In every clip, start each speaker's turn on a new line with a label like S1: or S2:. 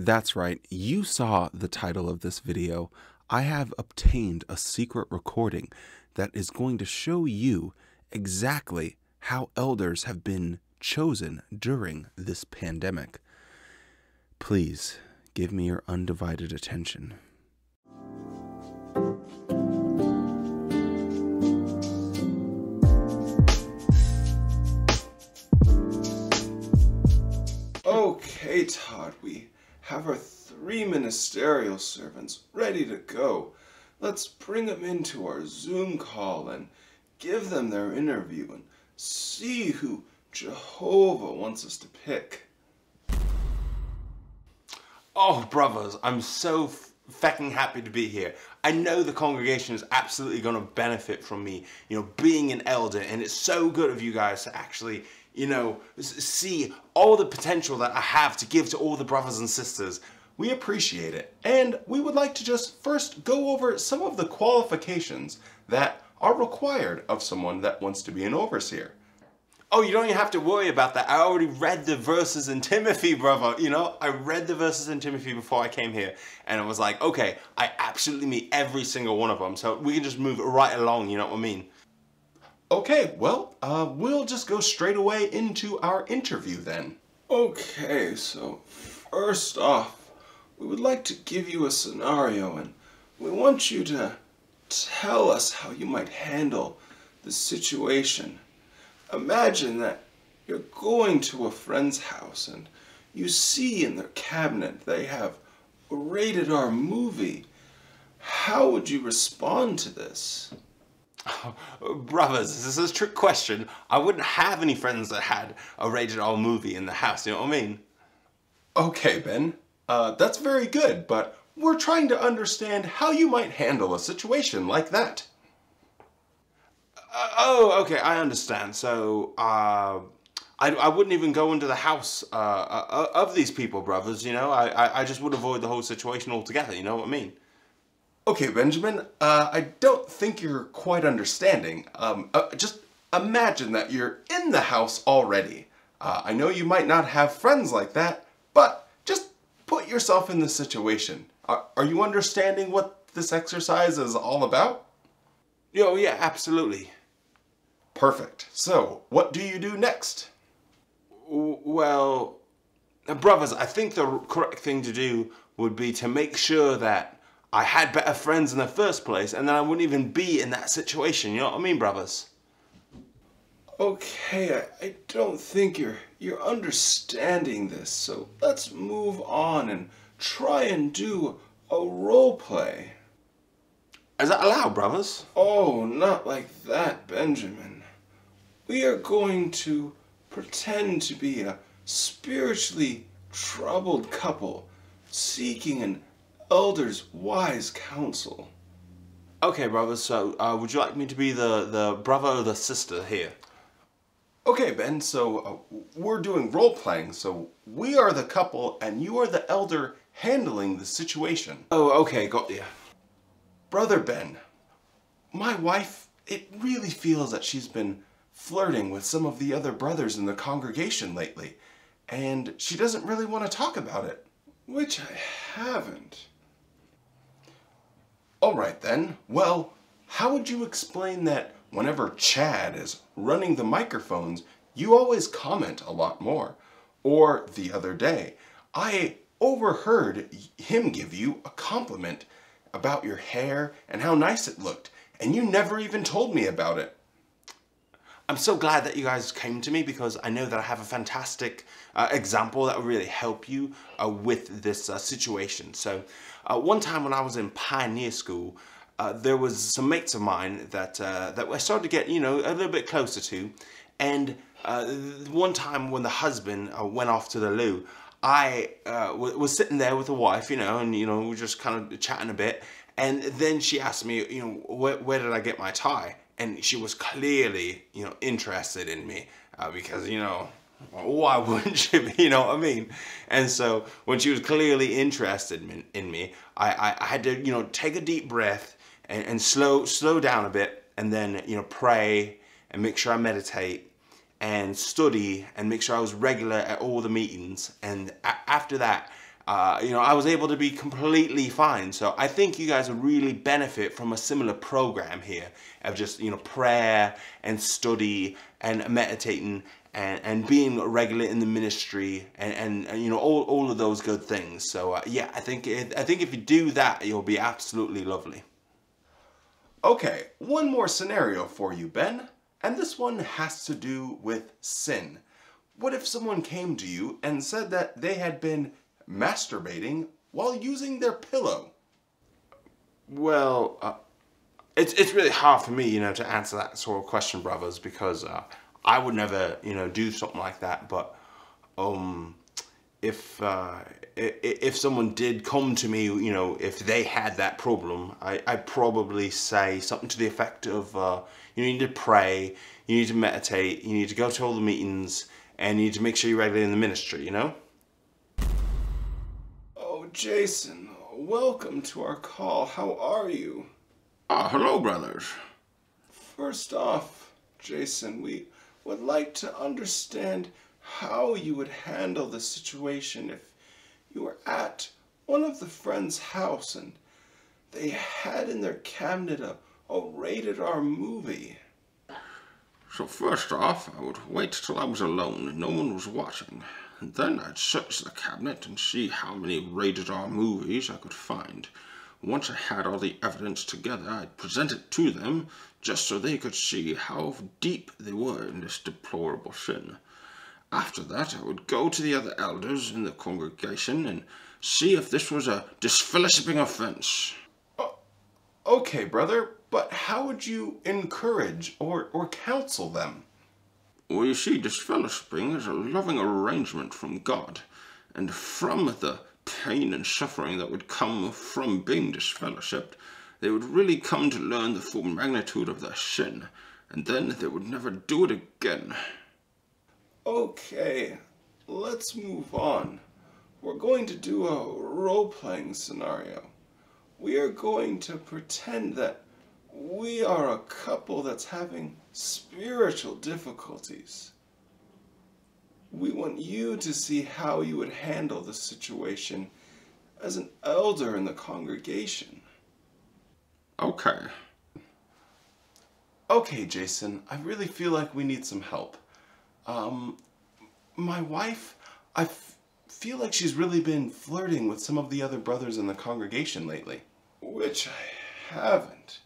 S1: That's right, you saw the title of this video. I have obtained a secret recording that is going to show you exactly how elders have been chosen during this pandemic. Please give me your undivided attention.
S2: Okay, Todd, we have our 3 ministerial servants ready to go. Let's bring them into our Zoom call and give them their interview and see who Jehovah wants us to pick.
S3: Oh, brothers, I'm so fecking happy to be here. I know the congregation is absolutely going to benefit from me, being an elder, and it's so good of you guys to actually, see all the potential that I have to give to all the brothers and sisters.
S2: We appreciate it, and we would like to just first go over some of the qualifications that are required of someone that wants to be an overseer.
S3: Oh, you don't even have to worry about that. I already read the verses in Timothy, brother. I read the verses in Timothy before I came here, and I was like, okay, I absolutely meet every single one of them, so we can just move right along, you know what I mean?
S2: Okay, well, we'll just go straight away into our interview then. Okay, so first off, we would like to give you a scenario, and we want you to tell us how you might handle the situation. Imagine that you're going to a friend's house and you see in their cabinet they have a rated R movie. How would you respond to this?
S3: Brothers, this is a trick question. I wouldn't have any friends that had a rated R movie in the house, you know what I mean?
S2: Okay, Ben, that's very good, but we're trying to understand how you might handle a situation like that.
S3: Oh, okay, I understand. So, I wouldn't even go into the house of these people, brothers, I just would avoid the whole situation altogether, you know what I mean?
S2: Okay, Benjamin, I don't think you're quite understanding. Just imagine that you're in the house already. I know you might not have friends like that, but just put yourself in the situation. Are you understanding what this exercise is all about?
S3: Yo, yeah, absolutely.
S2: Perfect. So, what do you do next?
S3: Well, brothers, I think the correct thing to do would be to make sure that I had better friends in the first place, and then I wouldn't even be in that situation, you know what I mean, brothers?
S2: Okay, I don't think you're understanding this, so let's move on and try and do a role play.
S3: Is that allowed, brothers?
S2: Oh, not like that, Benjamin. We are going to pretend to be a spiritually troubled couple seeking an elder's wise counsel.
S3: Okay, brothers, so would you like me to be the brother or the sister here?
S2: Okay, Ben, so we're doing role-playing, so we are the couple and you are the elder handling the situation.
S3: Oh, okay, got you.
S2: Brother Ben, my wife, it really feels that she's been flirting with some of the other brothers in the congregation lately, and she doesn't really want to talk about it, which I haven't. Alright then, well, how would you explain that whenever Chad is running the microphones, you always comment a lot more? Or the other day, I overheard him give you a compliment about your hair and how nice it looked, and you never even told me about it.
S3: I'm so glad that you guys came to me because I know that I have a fantastic example that will really help you with this situation. So one time when I was in pioneer school, there was some mates of mine that I started to get, a little bit closer to. And one time when the husband went off to the loo, I was sitting there with the wife, and, we were just kind of chatting a bit. And then she asked me, where did I get my tie? And she was clearly, interested in me because, why wouldn't she be, you know what I mean? And so when she was clearly interested in me, I had to, take a deep breath and slow down a bit and then, pray and make sure I meditate and study and make sure I was regular at all the meetings. And after that, I was able to be completely fine. So I think you guys would really benefit from a similar program here of just, prayer and study and meditating and being regular in the ministry and all of those good things. So yeah, I think if you do that, you'll be absolutely lovely.
S2: Okay, one more scenario for you, Ben. And this one has to do with sin. What if someone came to you and said that they had been masturbating while using their pillow?
S3: Well, it's really hard for me, to answer that sort of question, brothers, because I would never, do something like that. But if someone did come to me, if they had that problem, I'd probably say something to the effect of, you need to pray, you need to meditate, you need to go to all the meetings, and you need to make sure you're regularly in the ministry,
S2: Oh, Jason, welcome to our call. How are you?
S1: Hello, brothers.
S2: First off, Jason, we would like to understand how you would handle the situation if you were at one of the friends' house and they had in their cabinet a rated R movie.
S1: So first off, I would wait till I was alone and no one was watching. And then I'd search the cabinet and see how many rated R movies I could find. Once I had all the evidence together, I'd present it to them just so they could see how deep they were in this deplorable sin. After that, I would go to the other elders in the congregation and see if this was a disfellowshipping offense.
S2: Okay, brother, but how would you encourage or counsel them?
S1: Well, you see, disfellowshipping is a loving arrangement from God, and from the pain and suffering that would come from being disfellowshipped, they would really come to learn the full magnitude of their sin, and then they would never do it again.
S2: Okay, let's move on. We're going to do a role-playing scenario. We are going to pretend that we are a couple that's having spiritual difficulties. We want you to see how you would handle the situation as an elder in the congregation.
S1: Okay.
S2: Okay, Jason, I really feel like we need some help. My wife, I feel like she's really been flirting with some of the other brothers in the congregation lately. Which I haven't.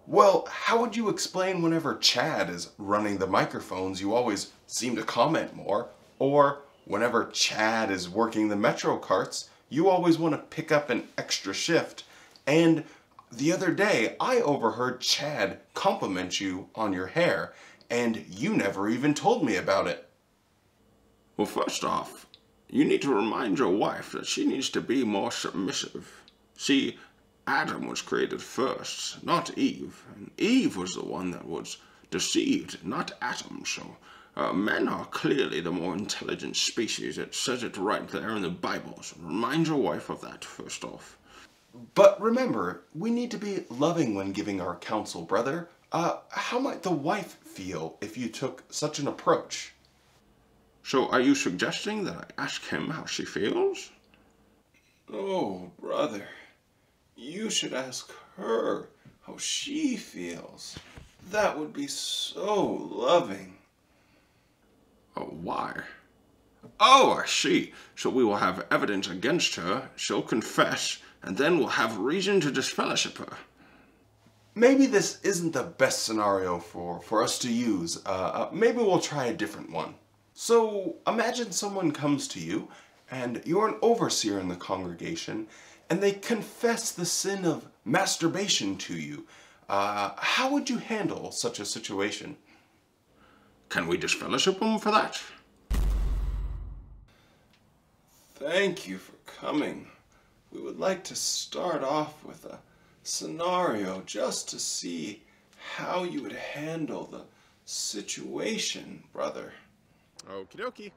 S2: Well, how would you explain whenever Chad is running the microphones, you always seem to comment more? Or whenever Chad is working the Metro carts, you always want to pick up an extra shift? And the other day, I overheard Chad compliment you on your hair, and you never even told me about it.
S1: Well, first off, you need to remind your wife that she needs to be more submissive. See, Adam was created first, not Eve. And Eve was the one that was deceived, not Adam. So men are clearly the more intelligent species. It says it right there in the Bible. So remind your wife of that first off.
S2: But remember, we need to be loving when giving our counsel, brother. How might the wife feel if you took such an approach?
S1: So are you suggesting that I ask him how she feels?
S2: Oh, brother. You should ask her how she feels. That would be so loving.
S1: Oh, why? Oh, I see. So we will have evidence against her, she'll confess, and then we'll have reason to disfellowship her.
S2: Maybe this isn't the best scenario for us to use. Maybe we'll try a different one. So imagine someone comes to you, and you're an overseer in the congregation, and they confess the sin of masturbation to you. How would you handle such a situation?
S1: Can we disfellowship them for that?
S2: Thank you for coming. We would like to start off with a scenario just to see how you would handle the situation, brother.
S1: Okie dokie.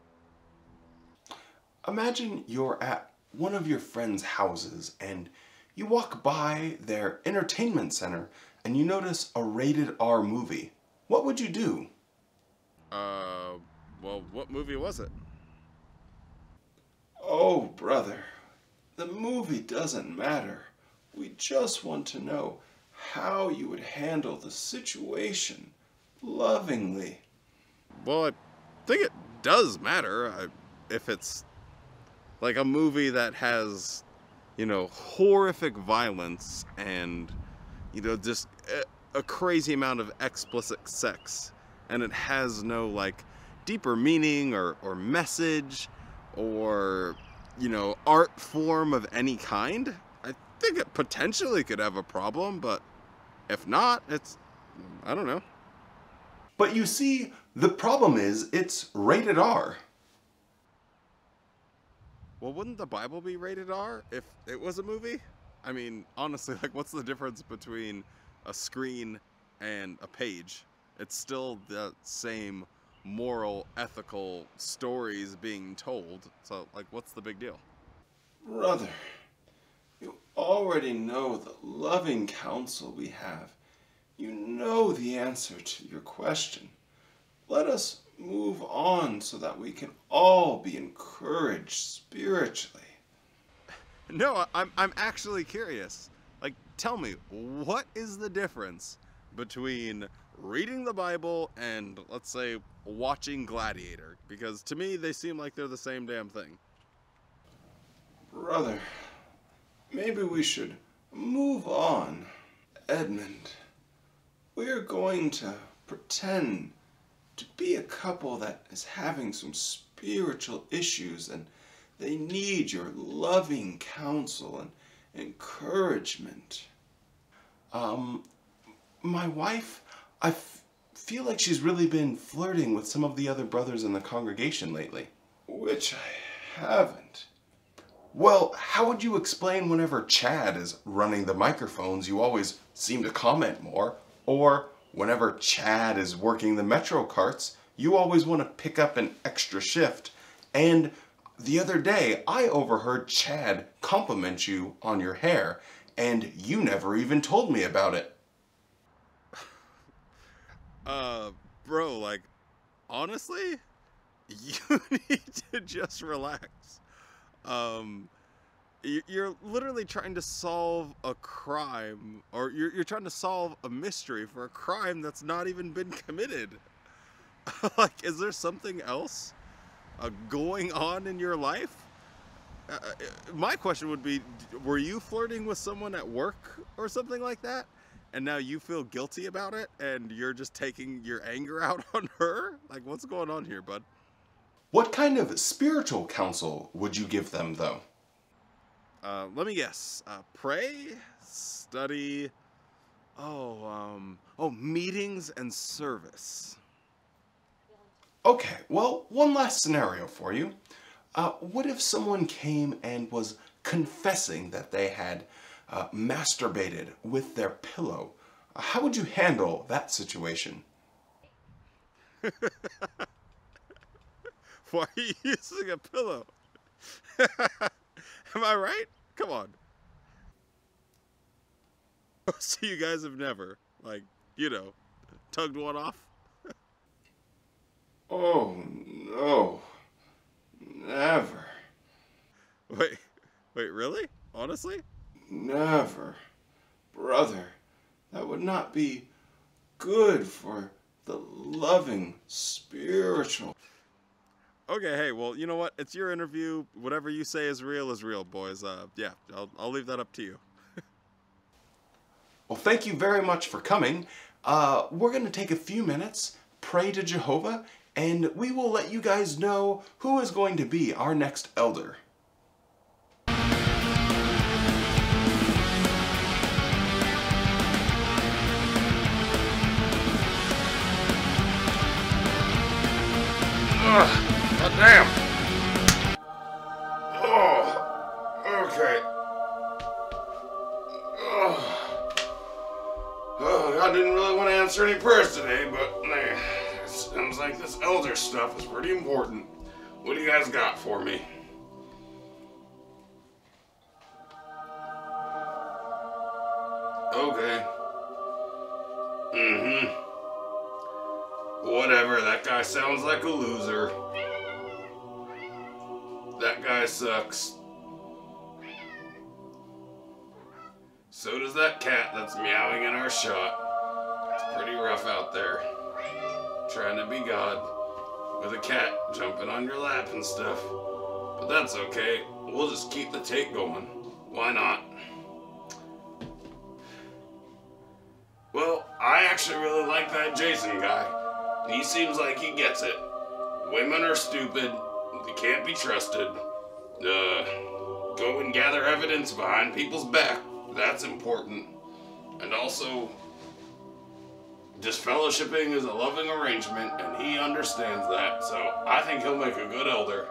S2: Imagine you're at one of your friends' houses and you walk by their entertainment center and you notice a rated R movie. What would you do?
S1: Well, what movie was it?
S2: Oh, brother, The movie doesn't matter. We just want to know how you would handle the situation lovingly.
S1: Well, I think it does matter. If it's like a movie that has, horrific violence and, just a crazy amount of explicit sex, and it has no, like, deeper meaning or message or, art form of any kind, I think it potentially could have a problem, but if not, I don't know.
S2: But you see, the problem is it's rated R.
S1: Well, wouldn't the Bible be rated R if it was a movie? I mean, honestly, like, what's the difference between a screen and a page? It's still the same moral, ethical stories being told. So, like, what's the big deal?
S2: Brother, you already know the loving counsel we have. You know the answer to your question. Let us move on so that we can all be encouraged spiritually.
S1: No, I'm actually curious. Like, tell me, what is the difference between reading the Bible and, let's say, watching Gladiator? Because to me, they seem like they're the same damn thing.
S2: Brother, maybe we should move on. Edmund, we're going to pretend to be a couple that is having some spiritual issues and they need your loving counsel and encouragement. My wife, I feel like she's really been flirting with some of the other brothers in the congregation lately. Which I haven't. Well, how would you explain whenever Chad is running the microphones, you always seem to comment more? Or whenever Chad is working the Metro carts, you always want to pick up an extra shift? And the other day, I overheard Chad compliment you on your hair, and you never even told me about it.
S1: Bro, like, honestly, you need to just relax. You're literally trying to solve a crime, or you're trying to solve a mystery for a crime that's not even been committed. Like, is there something else going on in your life? My question would be, were you flirting with someone at work or something like that? And now you feel guilty about it, and you're just taking your anger out on her? Like, what's going on here, bud?
S2: What kind of spiritual counsel would you give them, though?
S1: Let me guess. Pray, study, meetings and service.
S2: Okay, well, one last scenario for you. What if someone came and was confessing that they had masturbated with their pillow? How would you handle that situation?
S1: Why are you using a pillow? Am I right? Come on. So you guys have never, like, tugged one off?
S2: Oh, no. Never.
S1: Wait, really? Honestly?
S2: Never. Brother, that would not be good for the loving, spiritual.
S1: Okay, hey, well, you know what? It's your interview. Whatever you say is real, boys. Yeah, I'll leave that up to you.
S2: Well, thank you very much for coming. We're going to take a few minutes, pray to Jehovah, and we will let you guys know who is going to be our next elder. God damn. Oh, okay. Oh, I didn't really want to answer any prayers today, but it seems like this elder stuff is pretty important. What do you guys got for me? Okay. Whatever, that guy sounds like a loser. That guy sucks. So does that cat that's meowing in our shot. It's pretty rough out there. Trying to be God with a cat jumping on your lap and stuff. But that's okay. We'll just keep the tape going. Why not? Well, I actually really like that Jason guy. He seems like he gets it. Women are stupid. They can't be trusted. Go and gather evidence behind people's back. That's important. And also, just fellowshipping is a loving arrangement, and he understands that. So I think he'll make a good elder.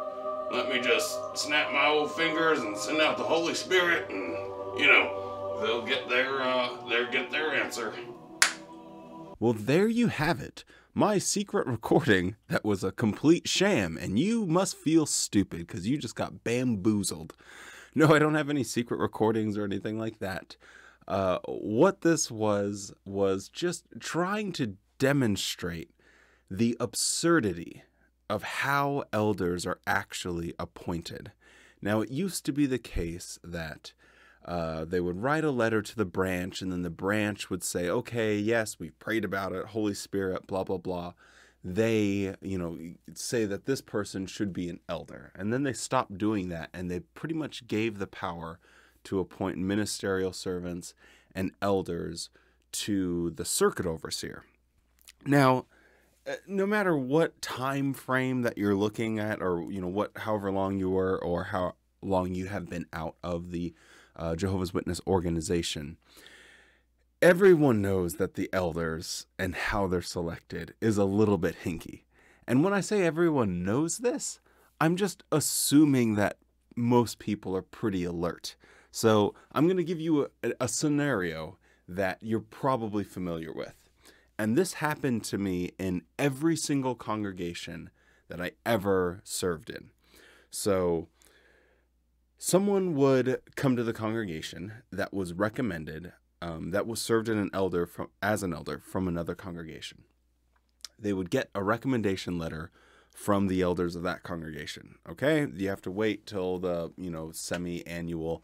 S2: Let me just snap my old fingers and send out the Holy Spirit, and they'll get their answer.
S1: Well, there you have it. My secret recording that was a complete sham, and you must feel stupid because you just got bamboozled. No, I don't have any secret recordings or anything like that. What this was just trying to demonstrate the absurdity of how elders are actually appointed. Now, it used to be the case that they would write a letter to the branch, and then the branch would say, okay, yes, we've prayed about it, Holy Spirit, blah, blah, blah. They, say that this person should be an elder. And then they stopped doing that, and they pretty much gave the power to appoint ministerial servants and elders to the circuit overseer. Now, no matter what time frame that you're looking at, or, however long you were, or how long you have been out of the Jehovah's Witness organization, everyone knows that the elders and how they're selected is a little bit hinky. And when I say everyone knows this, I'm just assuming that most people are pretty alert. So I'm going to give you a scenario that you're probably familiar with. And this happened to me in every single congregation that I ever served in. So someone would come to the congregation that was recommended, that was served as an elder from another congregation. They would get a recommendation letter from the elders of that congregation. Okay, you have to wait till the semi-annual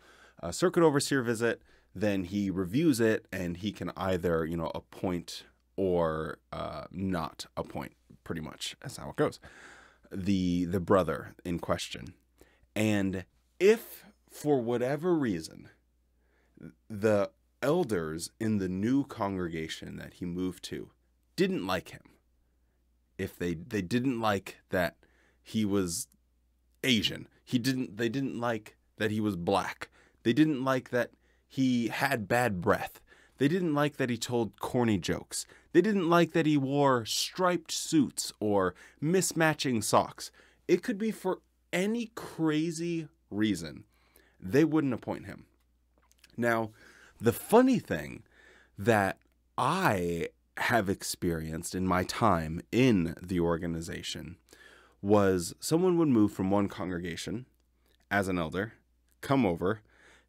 S1: circuit overseer visit. Then he reviews it, and he can either appoint or not appoint. Pretty much that's how it goes. The brother in question, and if for whatever reason the elders in the new congregation that he moved to didn't like him, if they didn't like that he was Asian, they didn't like that he was black, they didn't like that he had bad breath, they didn't like that he told corny jokes, they didn't like that he wore striped suits or mismatching socks, it could be for any crazy reason, they wouldn't appoint him. Now, the funny thing that I have experienced in my time in the organization was someone would move from one congregation as an elder, come over,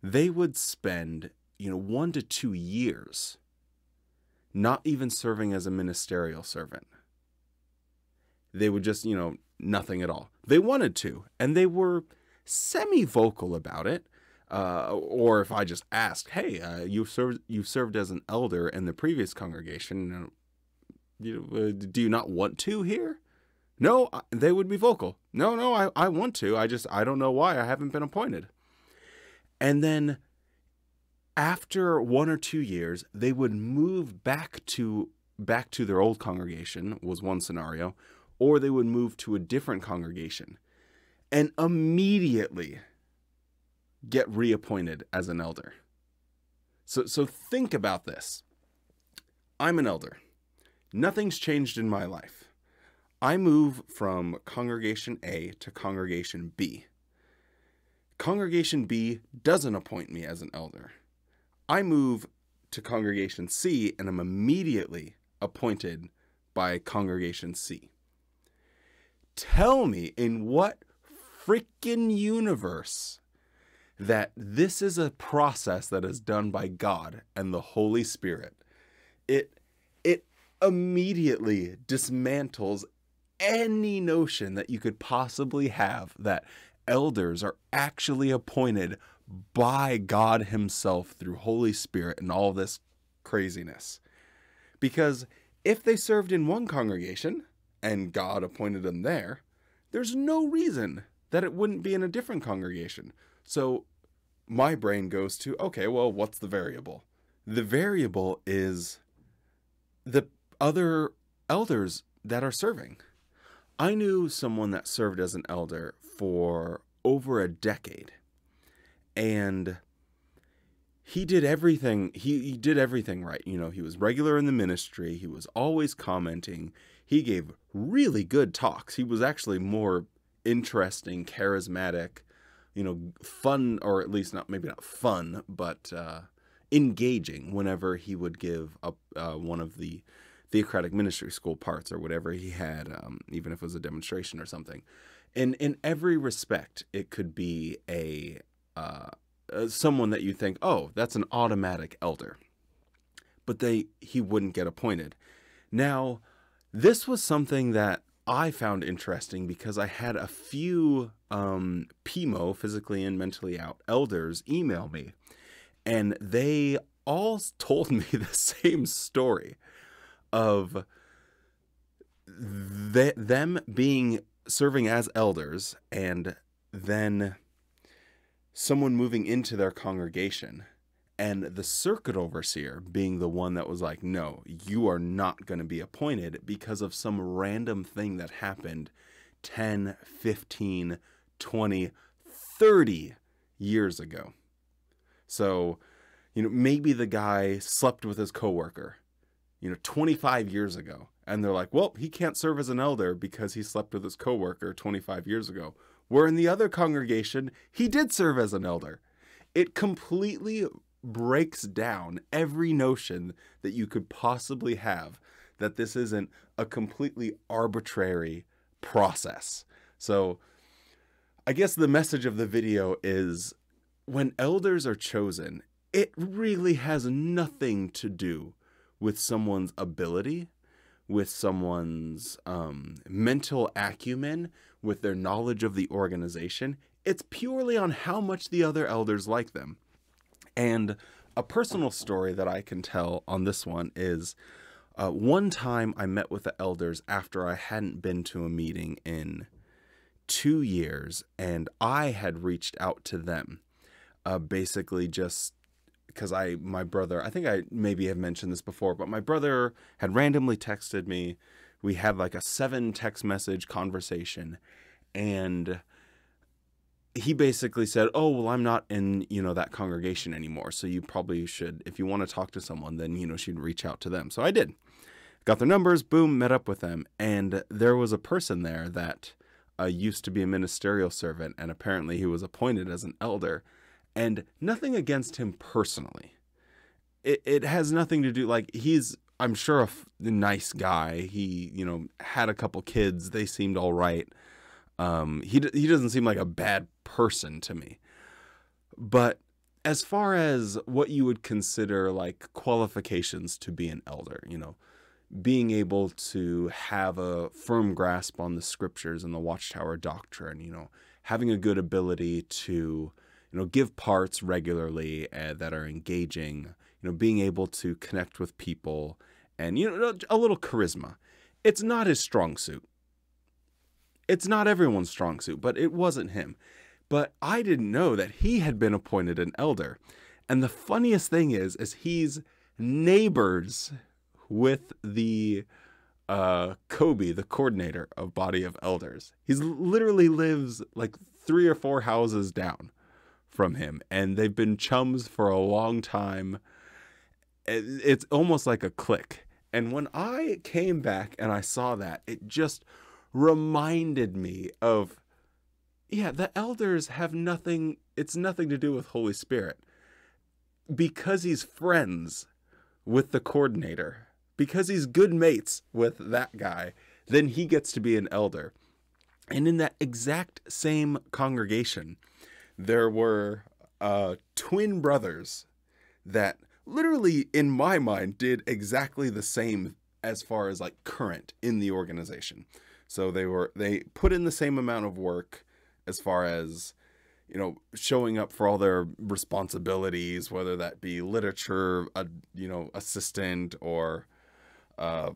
S1: they would spend 1 to 2 years not even serving as a ministerial servant. They would just, nothing at all. They wanted to, and they were semi-vocal about it. Or if I just asked, hey, you served as an elder in the previous congregation, do you not want to here? No, they would be vocal. No, I want to. I don't know why. I haven't been appointed. And then after 1 or 2 years, they would move back to their old congregation, was one scenario, or they would move to a different congregation and immediately get reappointed as an elder. So think about this. I'm an elder. Nothing's changed in my life. I move from congregation A to congregation B. Congregation B doesn't appoint me as an elder. I move to congregation C and I'm immediately appointed by congregation C. Tell me in what freaking universe that this is a process that is done by God and the Holy Spirit. It immediately dismantles any notion that you could possibly have that elders are actually appointed by God himself through Holy Spirit and all this craziness. Because if they served in one congregation and God appointed them there, there's no reason that it wouldn't be in a different congregation. So my brain goes to, okay, well, what's the variable? The variable is the other elders that are serving. I knew someone that served as an elder for over a decade, and he did everything. He did everything right. You know, he was regular in the ministry. He was always commenting. He gave really good talks. He was actually more interesting, charismatic, you know, fun, or at least not, maybe not fun, but engaging whenever he would give up one of the theocratic ministry school parts or whatever he had, even if it was a demonstration or something. And in every respect, it could be a someone that you think, oh, that's an automatic elder. But he wouldn't get appointed. Now, this was something that I found interesting because I had a few pimo, physically and mentally out, elders email me. And they all told me the same story of them serving as elders, and then someone moving into their congregation, and the circuit overseer being the one that was like, no, you are not going to be appointed because of some random thing that happened 10, 15, 20, 30 years ago. So, you know, maybe the guy slept with his coworker, 25 years ago. And they're like, well, he can't serve as an elder because he slept with his coworker 25 years ago. Where in the other congregation, he did serve as an elder. It completely breaks down every notion that you could possibly have that this isn't a completely arbitrary process. So I guess the message of the video is, when elders are chosen, it really has nothing to do with someone's ability, with someone's mental acumen, with their knowledge of the organization. It's purely on how much the other elders like them. And a personal story that I can tell on this one is one time I met with the elders after I hadn't been to a meeting in 2 years, and I had reached out to them. Basically just because my brother, I think I maybe have mentioned this before, but my brother had randomly texted me. We had like a 7 text message conversation, and he basically said, oh, well, I'm not in, that congregation anymore. So you probably should, if you want to talk to someone, then, she'd reach out to them. So I did. Got their numbers, boom, met up with them. And there was a person there that used to be a ministerial servant, and apparently he was appointed as an elder. And nothing against him personally. It has nothing to do, like, he's, I'm sure, a nice guy. He, had a couple kids. They seemed all right. He doesn't seem like a bad person to me. But as far as what you would consider like qualifications to be an elder, being able to have a firm grasp on the scriptures and the Watchtower doctrine, having a good ability to give parts regularly that are engaging, being able to connect with people, and, a little charisma. It's not his strong suit. It's not everyone's strong suit, but it wasn't him. But I didn't know that he had been appointed an elder. And the funniest thing is he's neighbors with the Kobe, the coordinator of Body of Elders. He's literally lives like 3 or 4 houses down from him, and they've been chums for a long time. It's almost like a clique. And when I came back and I saw that, it just reminded me of, the elders have nothing, it's nothing to do with Holy Spirit. Because he's friends with the coordinator, because he's good mates with that guy, then he gets to be an elder. And in that exact same congregation, there were twin brothers that literally, in my mind, did exactly the same as far as like current in the organization. So they put in the same amount of work as far as, showing up for all their responsibilities, whether that be literature, assistant, or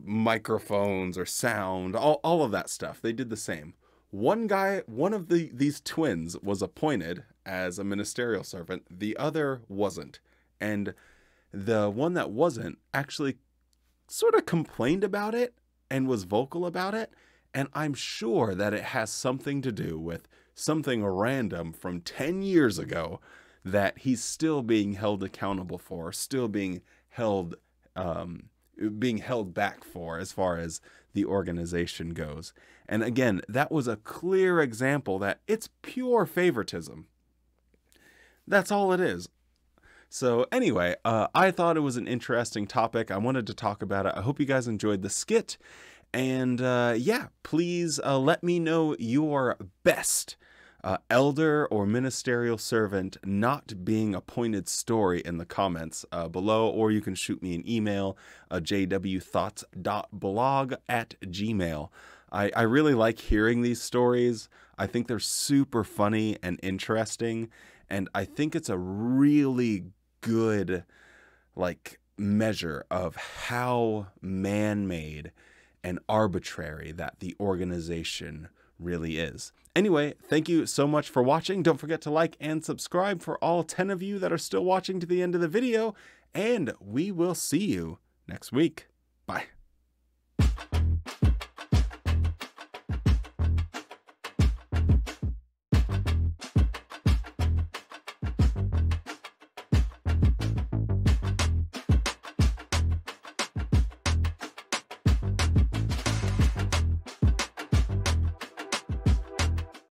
S1: microphones or sound, all of that stuff. They did the same. One of these twins was appointed as a ministerial servant. The other wasn't. And the one that wasn't actually sort of complained about it and was vocal about it. And I'm sure that it has something to do with something random from 10 years ago that he's still being held accountable for, still being held back for as far as the organization goes. And again, that was a clear example that it's pure favoritism. That's all it is. So anyway, I thought it was an interesting topic. I wanted to talk about it. I hope you guys enjoyed the skit. And yeah, please let me know your best elder or ministerial servant not being appointed story in the comments below, or you can shoot me an email, jwthoughts.blog@gmail.com. I really like hearing these stories. I think they're super funny and interesting, and I think it's a really good measure of how man-made and arbitrary that the organization really is. Anyway, thank you so much for watching. Don't forget to like and subscribe for all 10 of you that are still watching to the end of the video, and we will see you next week. Bye.